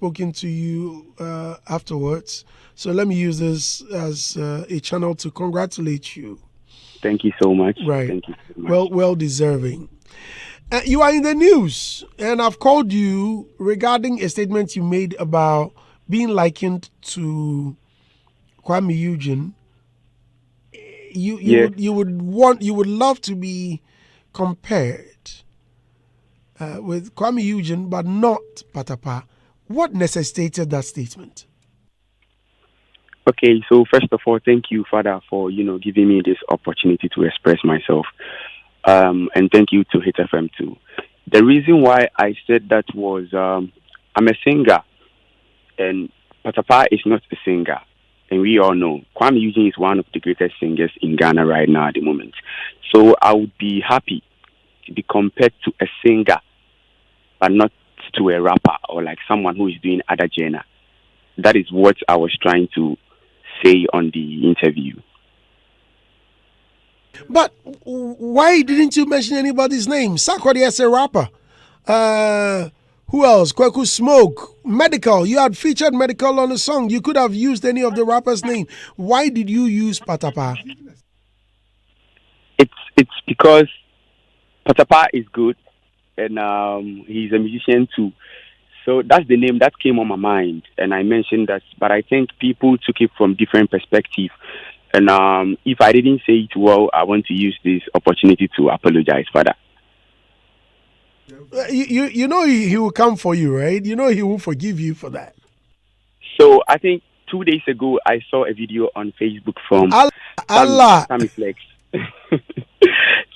spoken to you afterwards. So let me use this as a channel to congratulate you. Thank you so much. Right. Thank you so much. Well deserving. You are in the news, and I've called you regarding a statement you made about being likened to Kwame Eugene. Yes. You would love to be compared with Kwame Eugene, but not Patapaa. What necessitated that statement? Okay, so first of all, thank you, Father, for giving me this opportunity to express myself. And thank you to Hit FM too. The reason why I said that was I'm a singer, and Patapaa is not a singer. And we all know Kwame Eugene is one of the greatest singers in Ghana right now at the moment. So I would be happy to be compared to a singer, but not to a rapper or like someone who is doing other genre. That is what I was trying to say on the interview. But why didn't you mention anybody's name? Sarkodie as a rapper. Who else? Kweku Smoke, Medical. You had featured Medical on the song. You could have used any of the rappers' name. Why did you use Patapaa? It's because Patapaa is good, and he's a musician too. So that's the name that came on my mind, and I mentioned that. But I think people took it from different perspectives. And if I didn't say it well, I want to use this opportunity to apologize for that. You know he will come for you, right? You know he will forgive you for that. So I think 2 days ago I saw a video on Facebook from Allah. Sammy Flex.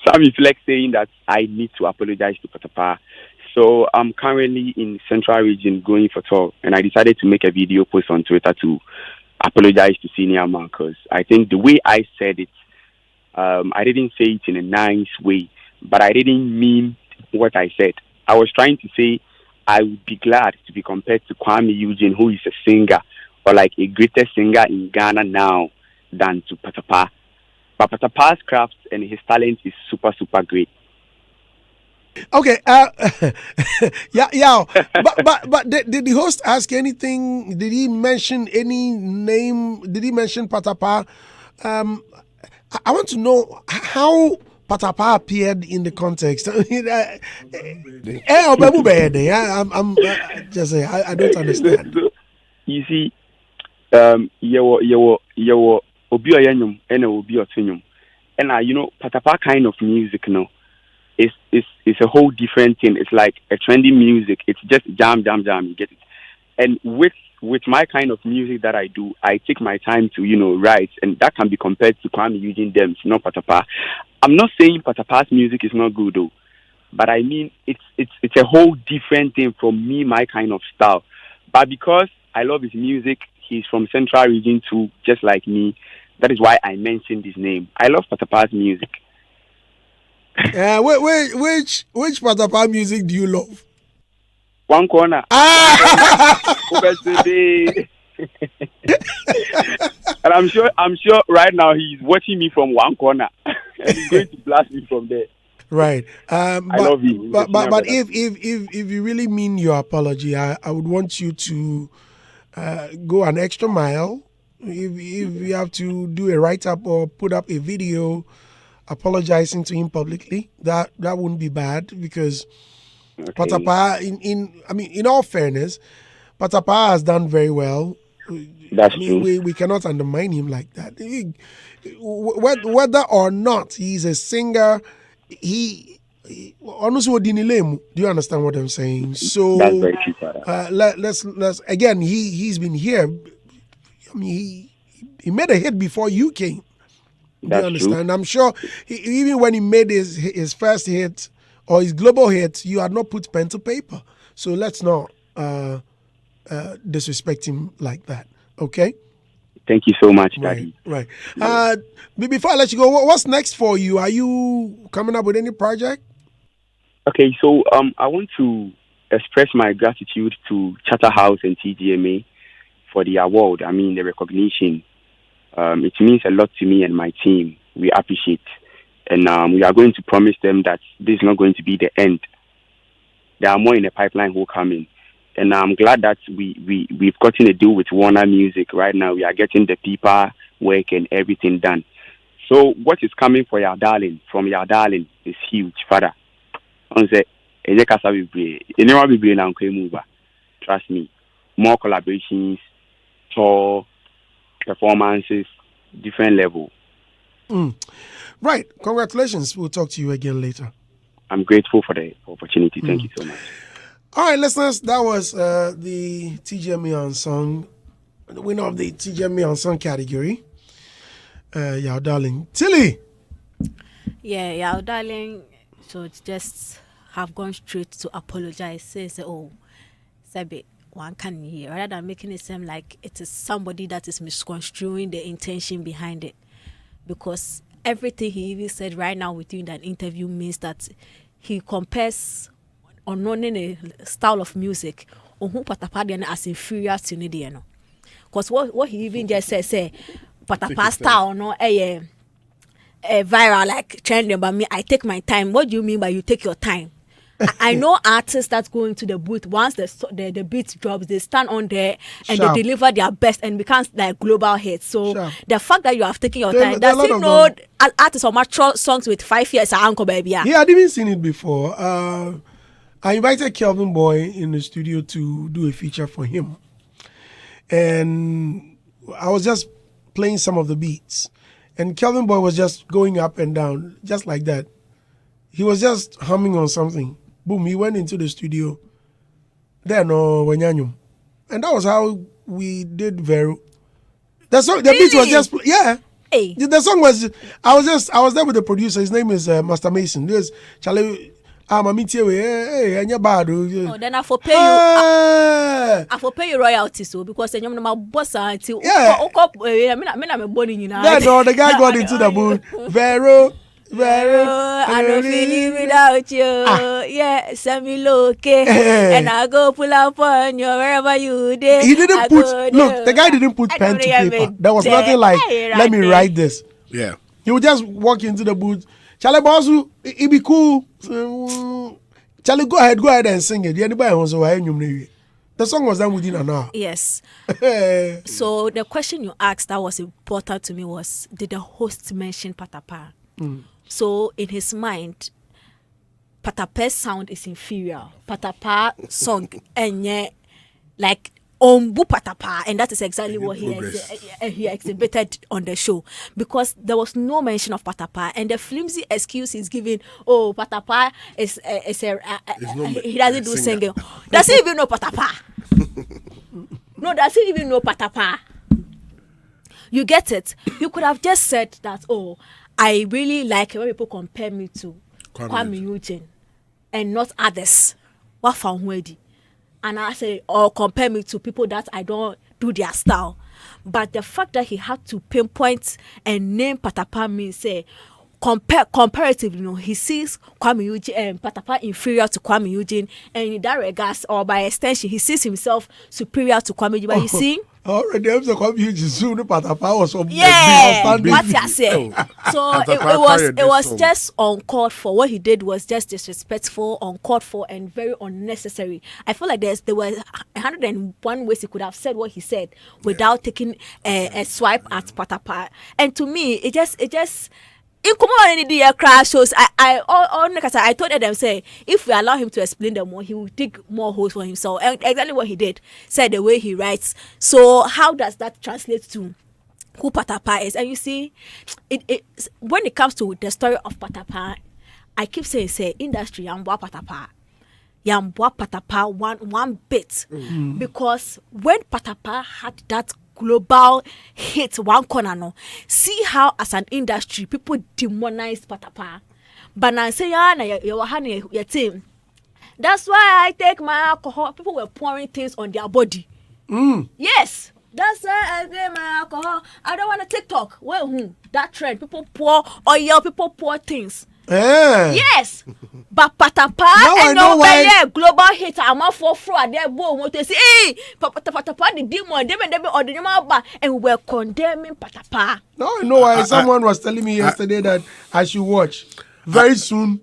Sammy Flex saying that I need to apologize to Patapaa. So I'm currently in Central Region going for tour, and I decided to make a video post on Twitter to apologize to Senior Man because I think the way I said it, I didn't say it in a nice way, but I didn't mean what I said. I was trying to say I would be glad to be compared to Kwame Eugene, who is a singer or like a greater singer in Ghana now than to Patapaa. But Patapaa's craft and his talent is super, super great. Okay, yeah. But did the host ask anything? Did he mention any name? Did he mention Patapaa? I want to know how Patapaa appeared in the context. I'm just saying, I don't understand. So, you see, you obi oyanyum and obi otunyum, and Patapaa kind of music, it's a whole different thing. It's like a trendy music. It's just jam, jam, jam. You get it. And with my kind of music that I do, I take my time to write, and that can be compared to Kwame Eugene Dems, not Patapaa. I'm not saying Patapaa's music is not good though, but I mean it's a whole different thing from me, my kind of style. But because I love his music, he's from Central Region too, just like me. That is why I mentioned his name. I love Patapaa's music. Which Patapaa music do you love? One corner. And I'm sure right now he's watching me from one corner and he's going to blast me from there. Right. I love him. But if you really mean your apology, I would want you to go an extra mile. If you have to do a write up or put up a video apologizing to him publicly, that wouldn't be bad because Patapaa, in all fairness, Patapaa has done very well. That's true. We cannot undermine him like that. Whether or not he's a singer, honestly, do you understand what I'm saying? So that's very true, Father. Let's again. He's been here. I mean, he made a hit before you came. Do you understand? True. I'm sure even when he made his first hit or his global hit, you had not put pen to paper. So let's not disrespect him like that. Okay? Thank you so much, Daddy. Right. Before I let you go, what's next for you? Are you coming up with any project? Okay, so I want to express my gratitude to Charterhouse and TGMA for the award. I mean, the recognition. It means a lot to me and my team. We appreciate. And we are going to promise them that this is not going to be the end. There are more in the pipeline who will come in. and I'm glad that we've gotten a deal with Warner Music right now. We are getting the paper work and everything done. So what is coming for Yaw Darling from Yaw Darling is huge, Father. On the anyone be bring move. Trust me. More collaborations, tour, performances, different level. Right. Congratulations. We'll talk to you again later. I'm grateful for the opportunity. Thank you so much. All right, listeners, that was the TGME on song, the winner of the TGME on song category. Yaw Darling. Tilly. Yeah, Yaw Darling should just have gone straight to apologize. Say, oh, Sabi, one can hear, rather than making it seem like it is somebody that is misconstruing the intention behind it. Because everything he even said right now with you in that interview means that he compares unknowing a style of music on who Patapaa as inferior to Nidiano. Because what he even just said, say Patapaa style no viral like trending, but me I take my time. What do you mean by you take your time? I know artists that go into the booth once the beat drops, they stand on there and they deliver their best and becomes like global hits. So the fact that you have taken your time, does he know artists or mature songs with 5 years are uncle baby? Yeah, I didn't seen it before. I invited Kelvin Boy in the studio to do a feature for him, and I was just playing some of the beats, and Kelvin Boy was just going up and down just like that. He was just humming on something. Boom, he went into the studio. Then Wanyanyum. And that was how we did Vero. The beat was just Hey. The song was I was there with the producer. His name is Master Mason. There's Charlie hey, then I for pay you. I for pay you royalties, so because you're my boss until I'm born in United. No, the guy got into the booth. Vero, I don't feel it without you. Yeah, send me look, and I go pull up on you wherever you did. He didn't the guy didn't put pen to paper. There was nothing like, let me write this. Yeah. He would just walk into the booth. Charlie Bosu, it be cool. Charlie, go ahead and sing it. The song was done within an hour. Yes. So the question you asked that was important to me was, did the host mention Patapaa? So in his mind, Patapaa's sound is inferior. Patapaa song and like Ombu Patapaa, and that is exactly what he exhibited on the show, because there was no mention of Patapaa, and the flimsy excuse he's giving, oh, Patapaa is he doesn't do singing. Does he even know Patapaa? No, does he even know Patapaa? You get it? You could have just said that, oh, I really like when people compare me to Kwame Eugene and not others. What found ready? And I say, or compare me to people that I don't do their style. But the fact that he had to pinpoint and name Patapaa means say comparatively, he sees Kwame Eugene and Patapaa inferior to Kwame Eugene, and in that regards, or by extension, he sees himself superior to Kwame Eugene. But you see, already I'm the Kwame Eugene soon Patapaa was what I say. So it was just uncalled for. What he did was just disrespectful, uncalled for, and very unnecessary. I feel like there were 101 ways he could have said what he said without taking a swipe at Patapaa. And to me, it just in common crash shows. I told them, say, if we allow him to explain them more, he will dig more holes for himself. And exactly what he did, said the way he writes. So how does that translate to who Patapaa is? And you see, when it comes to the story of Patapaa, I keep saying, industry Yambwa Patapaa one bit. Because when Patapaa had that global hit one corner, no, see how as an industry people demonize Patapaa. But now say your team. That's why I take my alcohol. People were pouring things on their body. Yes. That's why I take my alcohol. I don't want to TikTok. Well, that trend. People pour oil, people pour things. Yes, but Patapaa and no global hit. I'm all for fraud. They're both to say, hey, Patapaa the demon, them or the and we're condemning Patapaa. No, I know why. Someone was telling me yesterday that I should watch very soon.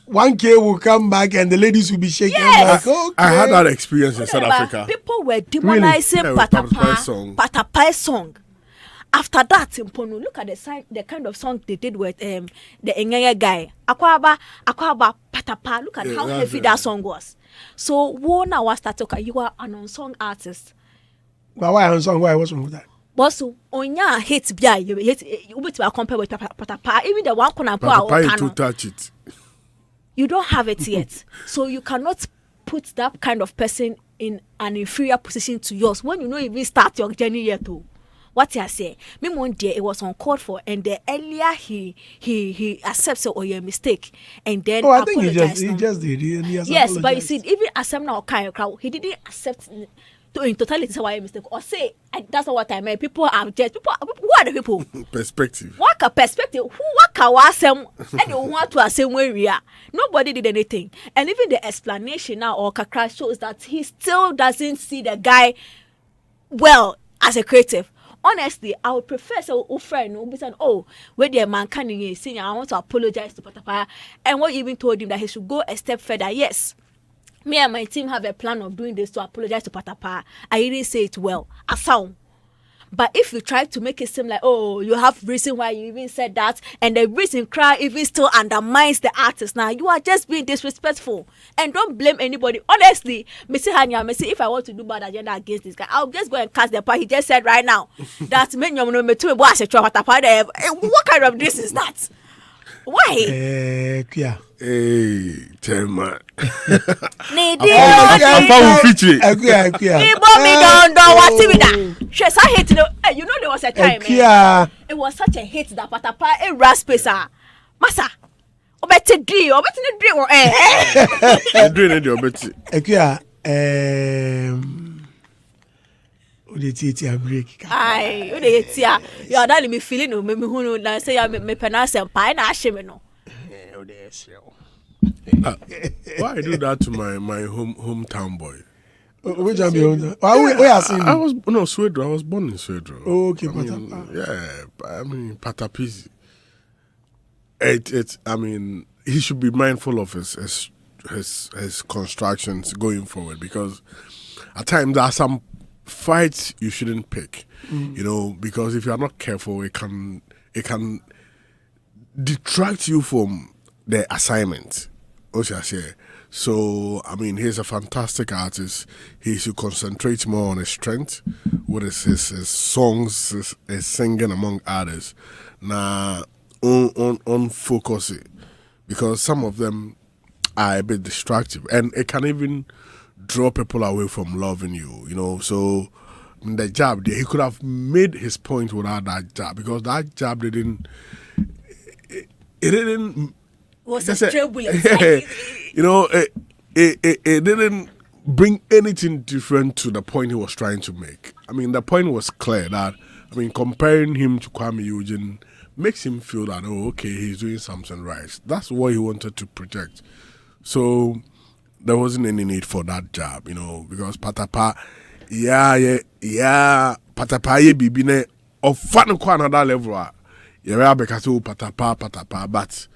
1K will come back and the ladies will be shaking. Yes. Like, okay. I had that experience in South Africa. People were demonizing Really? Patapaa song. After that, Mpono, look at the kind of song they did with the Engenya guy. Akwaba, Patapaa. Look at how heavy that song was. So, when I was starting, you are an unsung artist. But why unsung? Why was wrong with that? But so, on your hits, you will compare with Patapaa. Even the one Patapaa to touch it. You don't have it yet. So, you cannot put that kind of person in an inferior position to yours when you don't even start your journey yet. Too. What I say, me one day it was uncalled for, and the earlier he accepts your mistake, and then I think he just did. Yes, but you see, even accept now kind of crowd, he didn't accept in totality say why mistake or say that's not what I meant. People are just people. Who are the people? Perspective. What a perspective. Who what can asem? And you want to assume where we are. Nobody did anything, and even the explanation now or Kakra shows that he still doesn't see the guy well as a creative. Honestly, I would prefer so friend who be saying, "Oh, where the man can you sing? I want to apologize to Patapaa." And what you even told him that he should go a step further. Yes, me and my team have a plan of doing this to apologize to Patapaa. I didn't say it well. I sound. But if you try to make it seem like, oh, you have reason why you even said that, and the reason cry even still undermines the artist, now you are just being disrespectful. And don't blame anybody. Honestly, Mr. Hanya, if I want to do bad agenda against this guy, I'll just go and cast the part. He just said right now that what kind of this is that? Why? Yeah. Hey, tell man. You know there was a time it was such a hit that Patapaa a raspesa masa obeti dri break. Yaw Darling me feeling no me hunu na say ya me pronounce pa na ahye me no. Why I do that to my hometown boy? Which one be home? Where are seeing? I was Swedro. I was born in Swedro. Oh, okay, Patapaa. I mean, he should be mindful of his constructions going forward, because at times there are some fights you shouldn't pick. You know, because if you are not careful, it can detract you from the assignment. So, I mean, he's a fantastic artist. He should concentrate more on his strength with his songs, his singing, among others. Now, on focus it, because some of them are a bit distractive, and it can even draw people away from loving you. You know, so the jab there, he could have made his point without that jab, because that jab didn't. It didn't. Was a turbulence. You know, it didn't bring anything different to the point he was trying to make. I mean, the point was clear that, I mean, comparing him to Kwame Eugene makes him feel that, oh, okay, he's doing something right. That's what he wanted to project. So there wasn't any need for that job, you know, because Patapaa, Patapaa bibine of fun kwa another level. Yeah, because Patapaa, but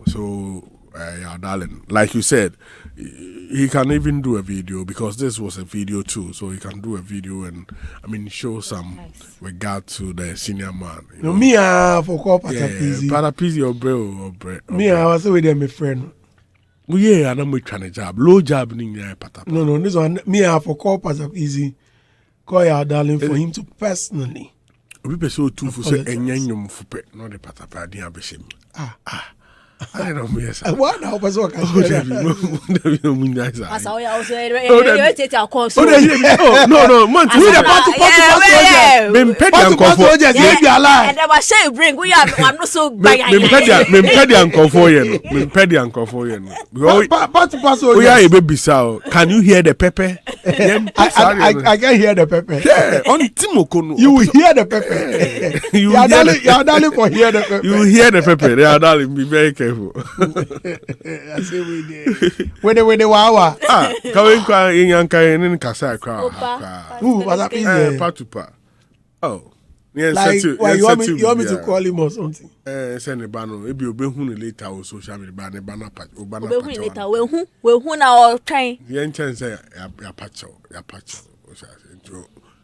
so Yaw Darling, like you said, he can even do a video, because this was a video too, so he can do a video and, I mean, show some regard to the senior man. You know? Me, for call Patapaa. Patapaa or bre. Me, I was with my friend. Well, yeah, and I'm trying to job, low job in Patapaa. No, this one, me, I for call Patapaa. Call Yaw Darling for him to personally. We be so too for say enyanyum fupe, no the Patapaa dia beshim. I don't know, yes. What now? What's what? No, man. Can you hear the pepper? I can hear the pepper. You will hear the pepper. Yaw Darling for hear the pepper. You will hear the pepper. Yaw Darling, be very careful. I say we did. When they wawa. Coming in Yanka in Kasai crowd. Patapaa. Patapaa. Oh, Yeah, Like, why you want me to yeah. call him or something? Send a banner. Maybe you'll be who later on social media banner patch. We later. We who now trying. The engine say ya patch.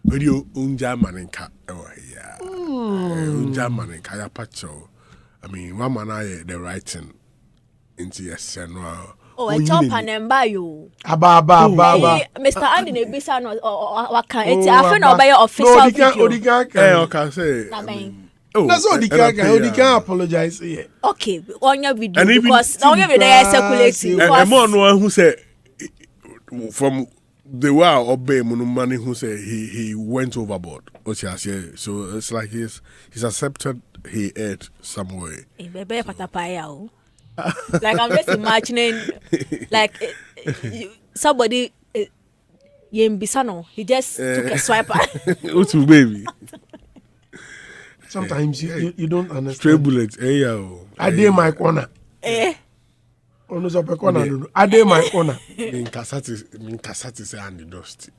Radio unja maninka. Oh yeah. Unja maninka ya patch. I mean, one man I the writing into yes and Oh, a chop and buy you. Aba. Mr. Andy Nebisa no waka. It's I feel no buy your official video. Okay, say. That's all the can apologize here. Okay, on your video because on your video circulating. And more no who say from the wow obey money who say he went overboard. So it's like he's accepted he ate some way. Baby Patapaa. Like I'm just imagining like somebody Yembisano, he just took a swiper. What's baby? Sometimes you don't understand. Stray bullets, yo. I did my corner. Ono so pe corner no. I did my corner. Min kasati say and the dusty.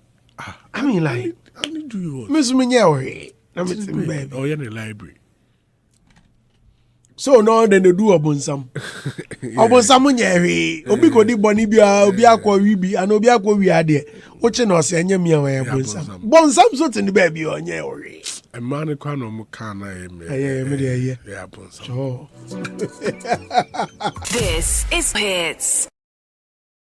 I mean like I need do you. Miss me nyawe. Na me say baby. Oh, you're in the library. So now then they do obonsam. Obonsam nyawe. Obi ko di boni bia obi akwa wi bi and obi akwa wi ade. Oche no se anya mia we obonsam. Bonsam so tin baby onye ore. A man kwa no mu kana me. Yeah, yeah, bonsam. Sure. This is Hits.